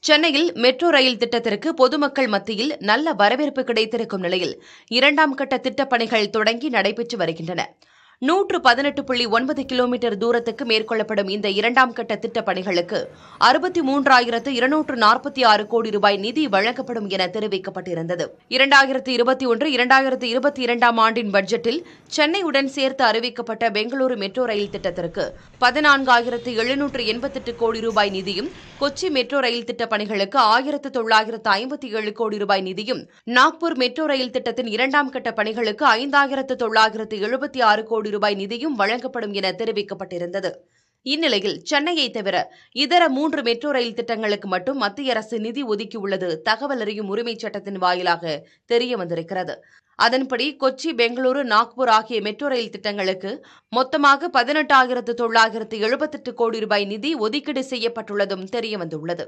சென்னையில் metro rail திட்டத்திற்கு பொதுமக்கள் மத்தியில் நல்ல வரவேற்பு கிடைத்திருக்கும் நிலையில் 2ஆம் கட்ட திட்டப் பணிகள் தொடங்கி நடைபெற்று வருகின்றன. 118.9 கிலோமீட்டர் தூரத்துக்கு மேற்கொள்ளப்படும் இந்த 2ஆம் கட்ட திட்டப் பணிகளுக்கு 63,246 கோடி ரூபாய் நிதி வழங்கப்படும் என தெரிவிக்கப்பட்டிருந்தது. 2021-2022 ஆண்டின் பட்ஜெட்டில் சென்னையுடன் சேர்த்து அறிவிக்கப்பட்ட பெங்களூரு மெட்ரோ ரயில் திட்டத்திற்கு 14,788 கோடி ரூபாய் நிதியும், கொச்சி மெட்ரோ ரயில் திட்டப் பணிகளுக்கு 1,957 கோடி ரூபாய் நிதியும், நாக்பூர் மெட்ரோ ரயில் திட்டத்தின் 2ஆம் கட்ட பணிகளுக்கு 5,976 கோடி ரூபாய் நிதியும் வழங்கப்படும் என தெரிவிக்கப்பட்டிருந்தது. இந்நிலையில் சென்னையை தவிர இதர 3 மெட்ரோ ரயில் திட்டங்களுக்கு மட்டும் மத்திய அரசு நிதி ஒதுக்கியுள்ளது தகவல் அறியும் உரிமைச் சட்டத்தின் வாயிலாக தெரியவந்திருக்கிறது. அதன்படி கொச்சி, பெங்களூரு, நாக்பூர் ஆகிய மெட்ரோ ரயில் திட்டங்களுக்கு மொத்தமாக 18,978 கோடி ரூபாய் நிதி ஒதுக்கீடு செய்யப்பட்டுள்ளதும் தெரியவந்துள்ளது.